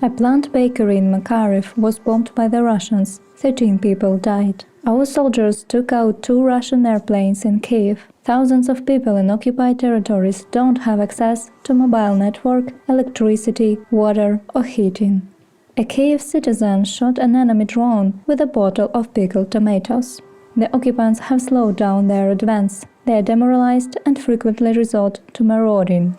A plant bakery in Makariv was bombed by the Russians. 13 people died. Our soldiers took out 2 Russian airplanes in Kyiv. Thousands of people in occupied territories don't have access to mobile network, electricity, water or heating. A Kyiv citizen shot an enemy drone with a bottle of pickled tomatoes. The occupants have slowed down their advance. They are demoralized and frequently resort to marauding.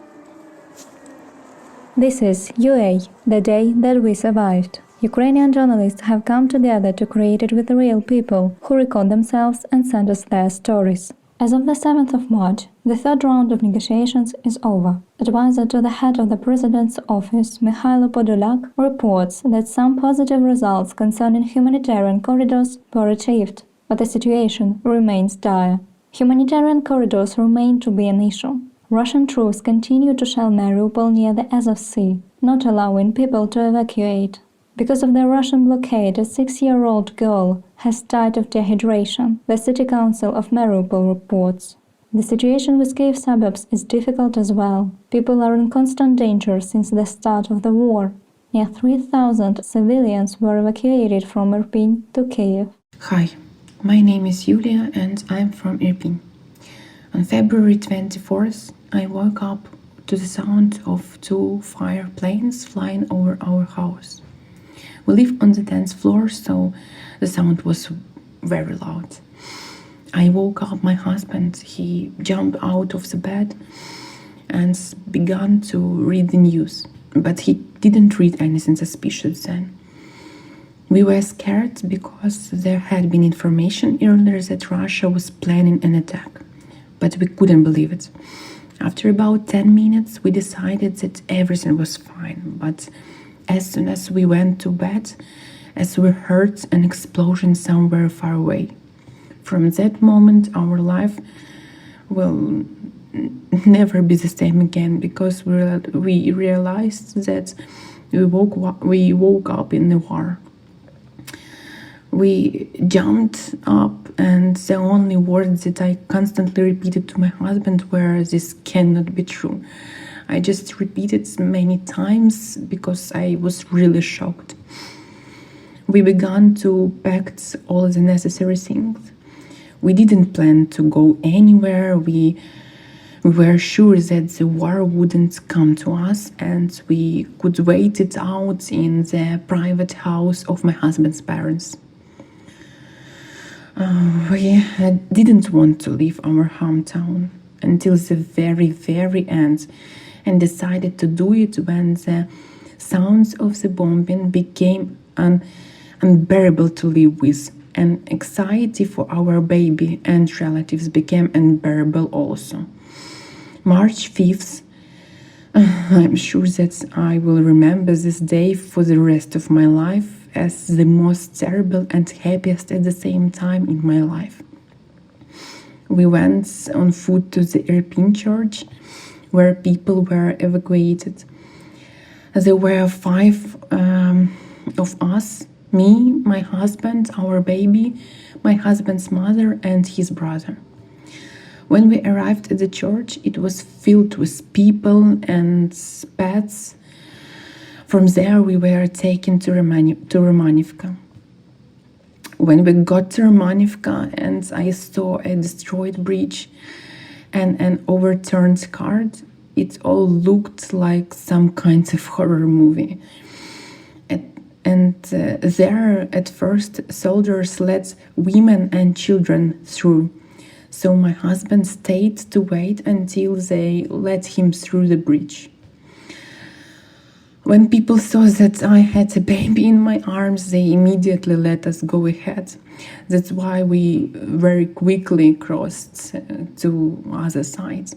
This is UA, the day that we survived. Ukrainian journalists have come together to create it with the real people who record themselves and send us their stories. As of the 7th of March, the third round of negotiations is over. Advisor to the head of the president's office, Mikhailo Podolyak, reports that some positive results concerning humanitarian corridors were achieved, but the situation remains dire. Humanitarian corridors remain to be an issue. Russian troops continue to shell Mariupol near the Azov Sea, not allowing people to evacuate. Because of the Russian blockade, a 6-year-old girl has died of dehydration, the City Council of Mariupol reports. The situation with Kyiv suburbs is difficult as well. People are in constant danger since the start of the war. Near 3,000 civilians were evacuated from Irpin to Kyiv. Hi, my name is Yulia and I'm from Irpin. On February 24th, I woke up to the sound of 2 fire planes flying over our house. We live on the 10th floor, so the sound was very loud. I woke up my husband. He jumped out of the bed and began to read the news, but he didn't read anything suspicious then. We were scared because there had been information earlier that Russia was planning an attack, but we couldn't believe it. After about 10 minutes, we decided that everything was fine, but as soon as we went to bed, as we heard an explosion somewhere far away. From that moment, our life will never be the same again, because we realized that we woke up in the war. We jumped up, and the only words that I constantly repeated to my husband were, "This cannot be true." I just repeated many times because I was really shocked. We began to pack all the necessary things. We didn't plan to go anywhere. We were sure that the war wouldn't come to us, and we could wait it out in the private house of my husband's parents. We didn't want to leave our hometown until the very end, and decided to do it when the sounds of the bombing became unbearable to live with, and anxiety for our baby and relatives became unbearable also. March 5th, I'm sure that I will remember this day for the rest of my life as the most terrible and happiest at the same time in my life. We went on foot to the Irpin church, where people were evacuated. There were 5 of us, me, my husband, our baby, my husband's mother and his brother. When we arrived at the church, it was filled with people and pets. From there, we were taken to Romanivka. When we got to Romanivka and I saw a destroyed bridge and an overturned car, it all looked like some kind of horror movie. And there, at first, soldiers let women and children through. So my husband stayed to wait until they let him through the bridge. When people saw that I had a baby in my arms, they immediately let us go ahead. That's why we very quickly crossed to other side.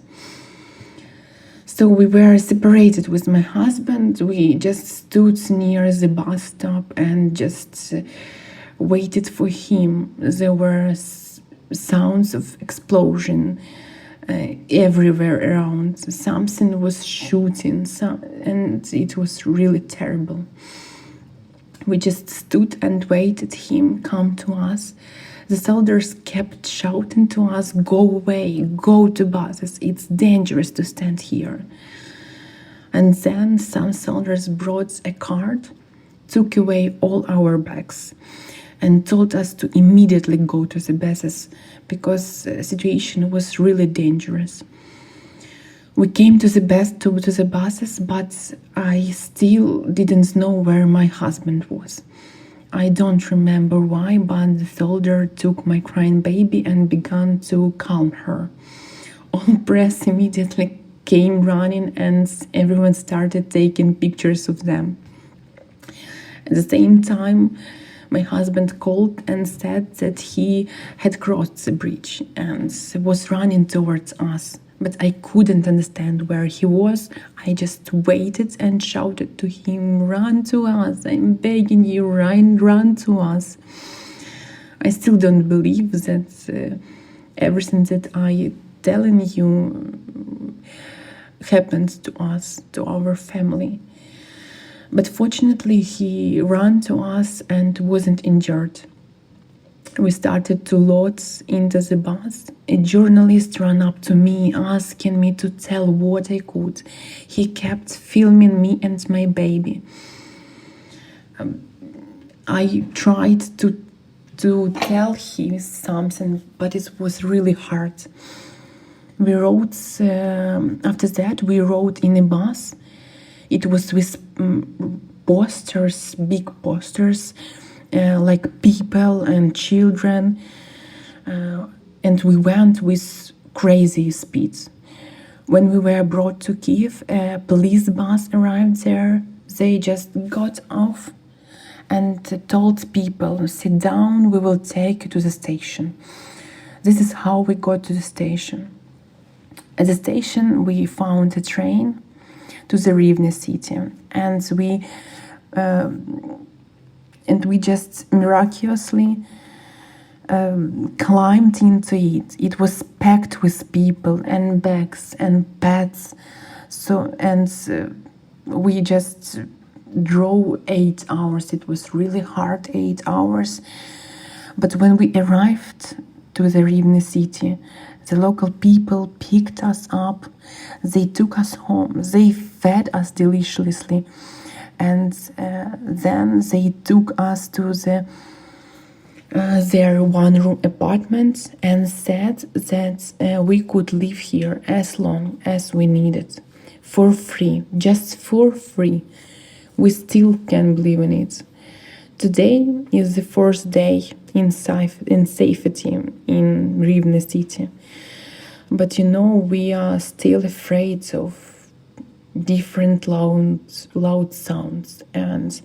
So we were separated with my husband. We just stood near the bus stop and just waited for him. There were sounds of explosion everywhere around. Something was shooting, and it was really terrible. We just stood and waited him come to us. The soldiers kept shouting to us, "Go away, go to buses, it's dangerous to stand here." And then some soldiers brought a cart, took away all our bags, and told us to immediately go to the bases because the situation was really dangerous. We came to the buses, but I still didn't know where my husband was. I don't remember why, but the soldier took my crying baby and began to calm her. All press immediately came running and everyone started taking pictures of them. At the same time, my husband called and said that he had crossed the bridge and was running towards us. But I couldn't understand where he was. I just waited and shouted to him, "Run to us, I'm begging you, run to us." I still don't believe that everything that I telling you happened to us, to our family. But fortunately, he ran to us and wasn't injured. We started to load into the bus. A journalist ran up to me, asking me to tell what I could. He kept filming me and my baby. I tried to tell him something, but it was really hard. We rode, after that, we rode in a bus. It was with posters, big posters, like people and children, and we went with crazy speeds. When we were brought to Kyiv, a police bus arrived there. They just got off and told people, "Sit down, we will take you to the station." This is how we got to the station. At the station, we found a train to the Rivne city, and we just miraculously climbed into it. It was packed with people and bags and pets. We just drove 8 hours. It was really hard, 8 hours. But when we arrived to the Rivne city, the local people picked us up. They took us home. They fed us deliciously. And then they took us to their one-room apartment and said that we could live here as long as we needed. For free, just for free. We still can't believe in it. Today is the first day in safety in Rivne city. But we are still afraid of different loud sounds, and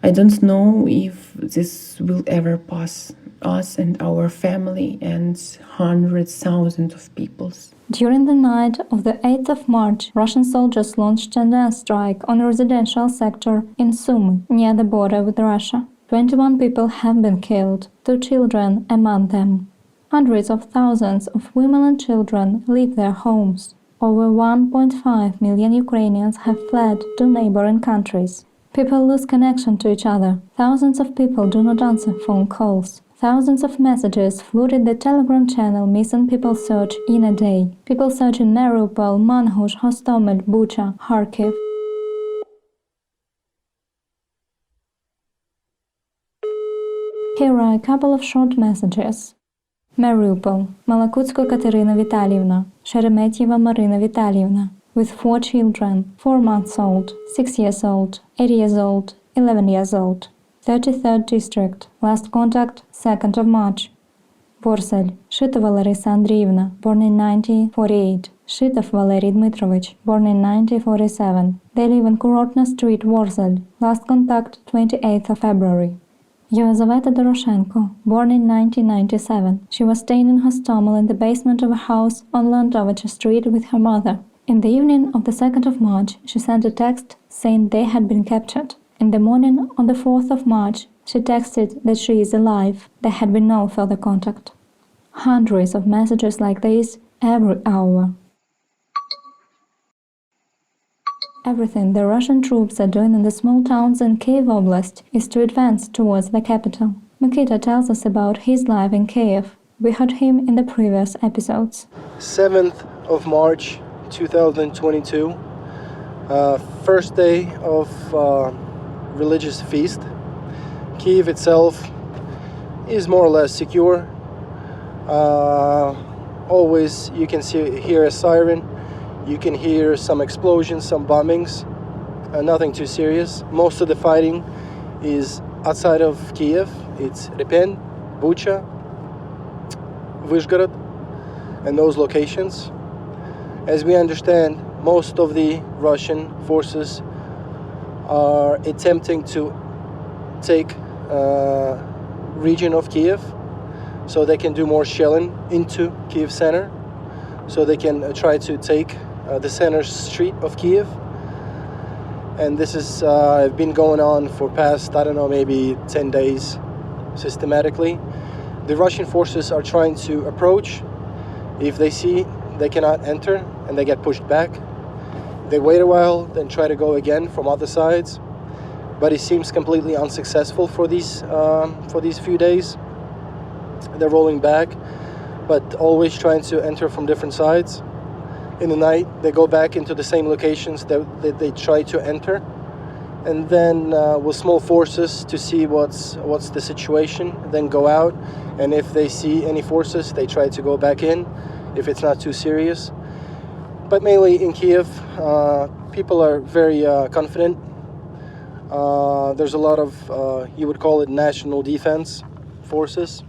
I don't know if this will ever pass us and our family and hundreds, thousands of people. During the night of the 8th of March, Russian soldiers launched an airstrike on a residential sector in Sumy, near the border with Russia. 21 people have been killed, 2 children among them. Hundreds of thousands of women and children leave their homes. Over 1.5 million Ukrainians have fled to neighboring countries. People lose connection to each other. Thousands of people do not answer phone calls. Thousands of messages flooded the Telegram channel Missing People Search in a day. People search in Mariupol, Manhush, Hostomel, Bucha, Kharkiv. Here are a couple of short messages. Mariupol, Malakutsko Katerina Vitalyevna, Sheremetьeva Marina Vitalyevna, with 4 children, 4 months old, 6 years old, 8 years old, 11 years old. 33rd District, last contact 2nd of March. Borsel, Shitova Larisa Andreevna, born in 1948. Shitov Valery Dmitrovich, born in 1947. They live in Kurortna Street, Warsaw. Last contact 28th of February. Yelizaveta Doroshenko, born in 1997. She was staying in Hostomel in the basement of a house on Landovich Street with her mother. In the evening of the 2nd of March, she sent a text saying they had been captured. In the morning on the 4th of March, she texted that she is alive. There had been no further contact. Hundreds of messages like this every hour. Everything the Russian troops are doing in the small towns in Kyiv Oblast is to advance towards the capital. Mikita tells us about his life in Kyiv. We heard him in the previous episodes. 7th of March 2022. First day of religious feast. Kyiv itself is more or less secure. Always you can hear a siren, you can hear some explosions, some bombings, nothing too serious. Most of the fighting is outside of Kyiv. It's Irpin, Bucha, Vyshgorod, and those locations. As we understand, most of the Russian forces are attempting to take region of Kyiv so they can do more shelling into Kyiv center, so they can try to take the center street of Kyiv. And this has been going on for past, I don't know, maybe 10 days systematically. The Russian forces are trying to approach. If they see they cannot enter and they get pushed back, they wait a while, then try to go again from other sides. But it seems completely unsuccessful for these few days. They're rolling back, but always trying to enter from different sides. In the night, they go back into the same locations that they try to enter, and then with small forces to see what's the situation, then go out, and if they see any forces, they try to go back in, if it's not too serious. But mainly in Kyiv, people are very confident. There's a lot of, you would call it national defense forces.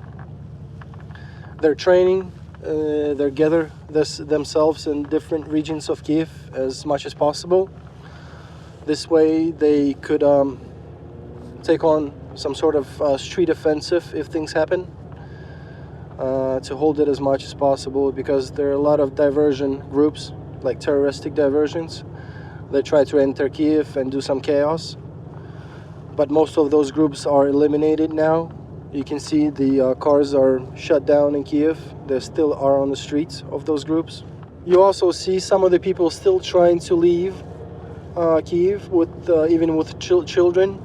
They're training, they gather themselves in different regions of Kyiv as much as possible. This way they could take on some sort of street offensive if things happen, to hold it as much as possible, because there are a lot of diversion groups, like terroristic diversions. They try to enter Kyiv and do some chaos. But most of those groups are eliminated now. You can see the cars are shut down in Kyiv. They still are on the streets of those groups. You also see some of the people still trying to leave Kyiv, even with children,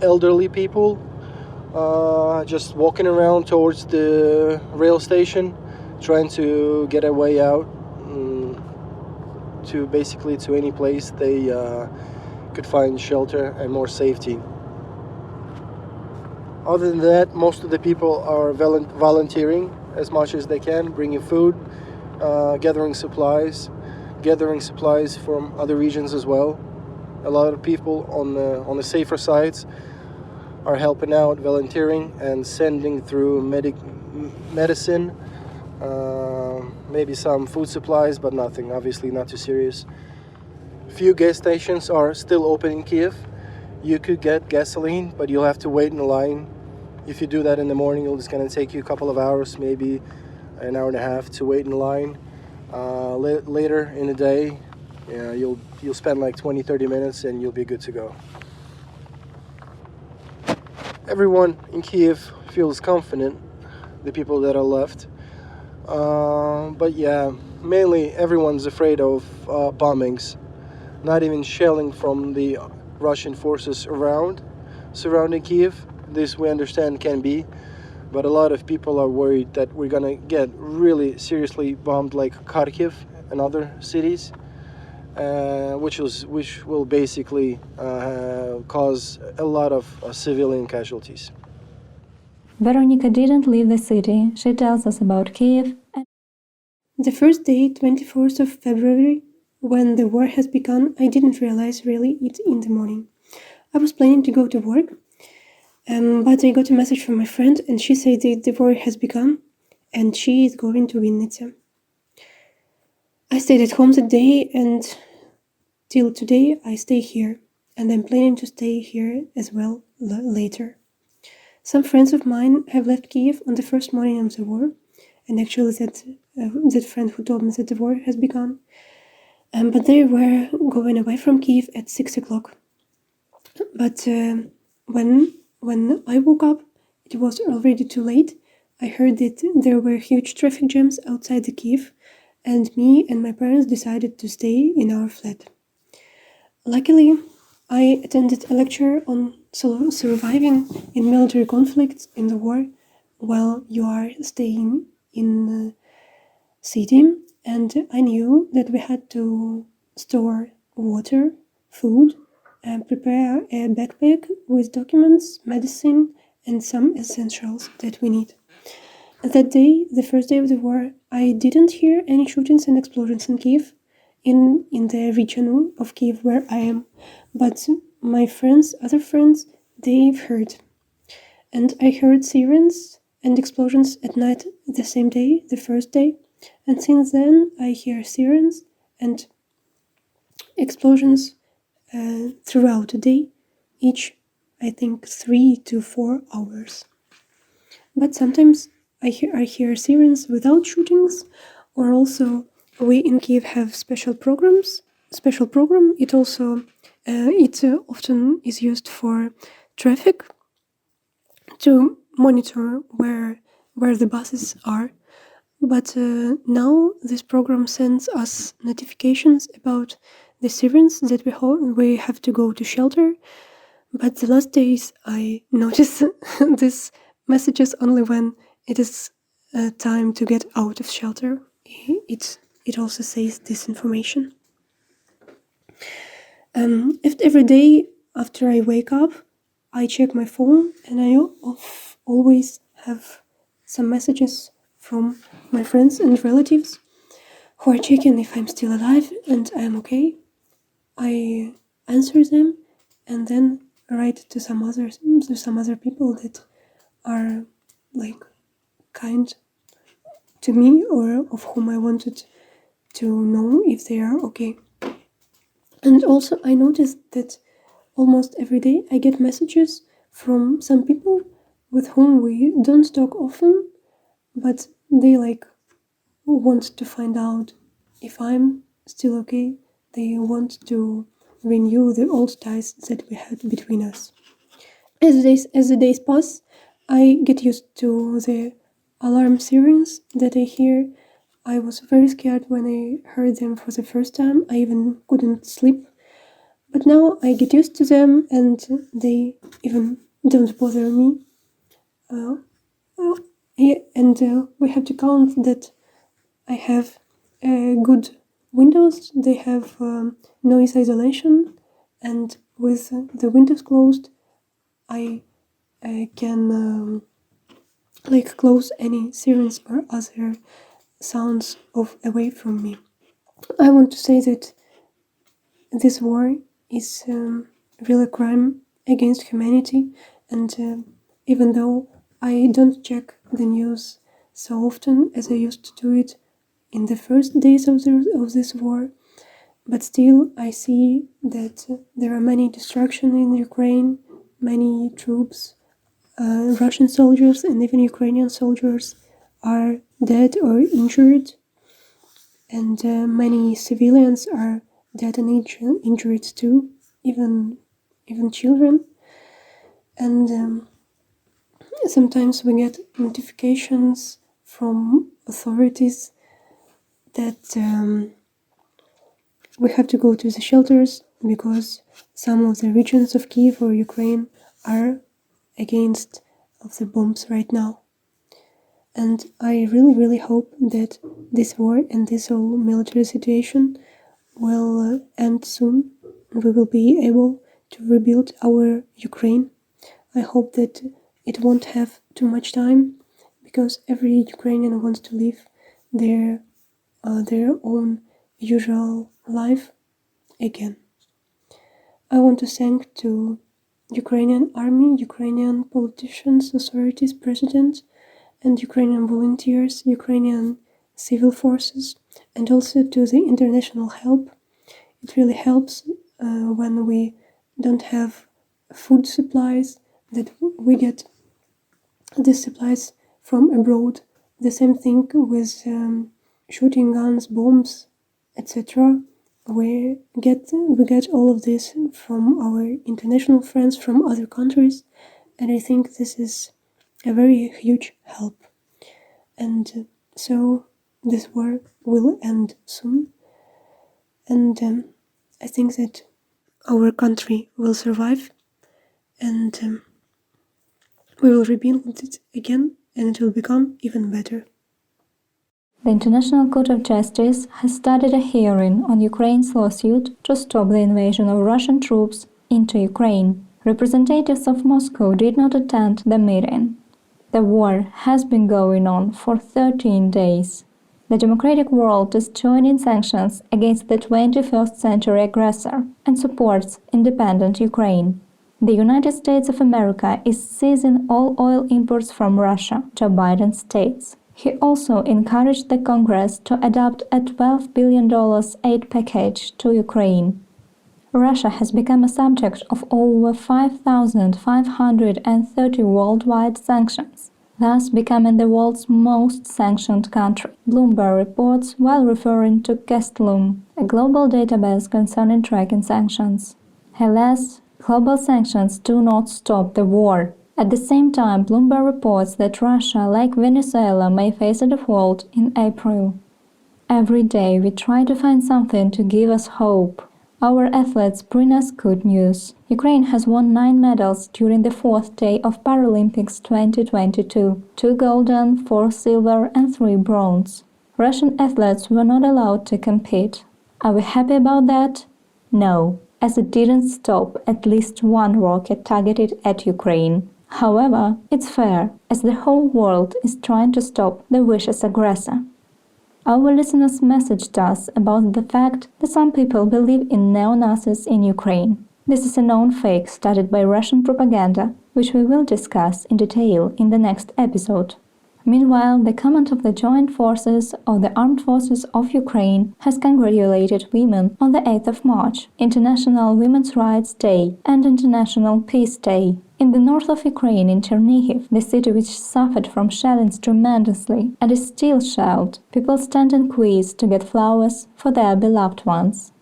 elderly people, just walking around towards the rail station, trying to get a way out to basically to any place they could find shelter and more safety. Other than that, most of the people are volunteering as much as they can, bringing food, gathering supplies from other regions as well. A lot of people on the safer sides are helping out, volunteering, and sending through medicine, maybe some food supplies, but nothing, obviously not too serious. Few gas stations are still open in Kyiv. You could get gasoline, but you'll have to wait in a line. If you do that in the morning, it's going to take you a couple of hours, maybe an hour and a half to wait in line. Later in the day, you'll spend like 20-30 minutes and you'll be good to go. Everyone in Kyiv feels confident, the people that are left. But yeah, mainly everyone's afraid of bombings, not even shelling from the Russian forces surrounding Kyiv. This we understand can be, but a lot of people are worried that we're gonna get really seriously bombed like Kharkiv and other cities, which will basically cause a lot of civilian casualties. Veronica didn't leave the city. She tells us about Kyiv. The first day, 24th of February, when the war has begun, I didn't realize really it in the morning. I was planning to go to work, but I got a message from my friend and she said that the war has begun and she is going to Vinnytsia. I stayed at home that day and till today I stay here, and I'm planning to stay here as well later. Some friends of mine have left Kyiv on the first morning of the war, and actually that friend who told me that the war has begun, but they were going away from Kyiv at 6 o'clock. But when I woke up, it was already too late. I heard that there were huge traffic jams outside the Kyiv, and me and my parents decided to stay in our flat. Luckily, I attended a lecture on surviving in military conflicts in the war while you are staying in the city, and I knew that we had to store water, food, and prepare a backpack with documents, medicine, and some essentials that we need. That day, the first day of the war, I didn't hear any shootings and explosions in Kyiv, in the region of Kyiv where I am, but my friends, other friends, they've heard. And I heard sirens and explosions at night the same day, the first day, and since then I hear sirens and explosions throughout the day, each, I think, 3 to 4 hours. But sometimes I hear sirens without shootings, or also we in Kyiv have special programs. Special program. It also often is used for traffic to monitor where the buses are. But now this program sends us notifications about the sirens that we have to go to shelter. But the last days I notice these messages only when it is time to get out of shelter. It also says this information. If every day after I wake up, I check my phone and I always have some messages from my friends and relatives who are checking if I'm still alive and I'm okay. I answer them and then write to some other people that are like kind to me or of whom I wanted to know if they are okay. And also I noticed that almost every day I get messages from some people with whom we don't talk often, but they want to find out if I'm still okay. They want to renew the old ties that we had between us. As the days pass, I get used to the alarm sirens that I hear. I was very scared when I heard them for the first time. I even couldn't sleep. But now I get used to them and they even don't bother me. We have to count that I have good windows. They have noise isolation, and with the windows closed, I can close any sirens or other sounds away from me. I want to say that this war is really a crime against humanity, and even though I don't check the news so often as I used to do it in the first days of this war, but still I see that there are many destruction in Ukraine, many troops, Russian soldiers and even Ukrainian soldiers are dead or injured, and many civilians are dead and injured too, even children. And sometimes we get notifications from authorities that we have to go to the shelters because some of the regions of Kyiv or Ukraine are against of the bombs right now. And I really, really hope that this war and this whole military situation will end soon. We will be able to rebuild our Ukraine. I hope that it won't have too much time because every Ukrainian wants to live their own usual life again. I want to thank to Ukrainian army, Ukrainian politicians, authorities, president, and Ukrainian volunteers, Ukrainian civil forces, and also to the international help. It really helps when we don't have food supplies, that we get these supplies from abroad. The same thing with shooting guns, bombs, etc. We get all of this from our international friends from other countries, and I think this is a very huge help. And so this war will end soon, and I think that our country will survive, and we will rebuild it again, and it will become even better. The International Court of Justice has started a hearing on Ukraine's lawsuit to stop the invasion of Russian troops into Ukraine. Representatives of Moscow did not attend the meeting. The war has been going on for 13 days. The democratic world is joining sanctions against the 21st century aggressor and supports independent Ukraine. The United States of America is seizing all oil imports from Russia, Joe Biden states. He also encouraged the Congress to adopt a $12 billion aid package to Ukraine. Russia has become a subject of over 5,530 worldwide sanctions, thus becoming the world's most sanctioned country, Bloomberg reports while referring to Gastelum, a global database concerning tracking sanctions. Alas, global sanctions do not stop the war. At the same time, Bloomberg reports that Russia, like Venezuela, may face a default in April. Every day we try to find something to give us hope. Our athletes bring us good news. Ukraine has won 9 medals during the 4th day of Paralympics 2022, 2 golden, 4 silver and 3 bronze. Russian athletes were not allowed to compete. Are we happy about that? No, as it didn't stop at least one rocket targeted at Ukraine. However, it's fair, as the whole world is trying to stop the vicious aggressor. Our listeners messaged us about the fact that some people believe in neo-Nazis in Ukraine. This is a known fake started by Russian propaganda, which we will discuss in detail in the next episode. Meanwhile, the Command of the Joint Forces of the Armed Forces of Ukraine has congratulated women on the 8th of March, International Women's Rights Day and International Peace Day. In the north of Ukraine, in Chernihiv, the city which suffered from shellings tremendously and is still shelled, people stand in queues to get flowers for their beloved ones.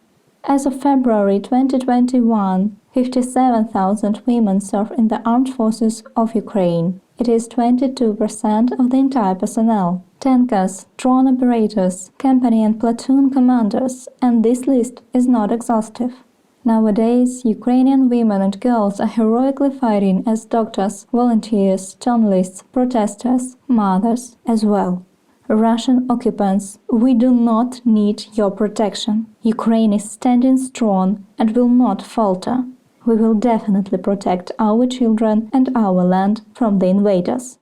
As of February 2021, 57,000 women serve in the armed forces of Ukraine. It is 22% of the entire personnel. Tankers, drone operators, company and platoon commanders, and this list is not exhaustive. Nowadays, Ukrainian women and girls are heroically fighting as doctors, volunteers, journalists, protesters, mothers as well. Russian occupants, we do not need your protection. Ukraine is standing strong and will not falter. We will definitely protect our children and our land from the invaders.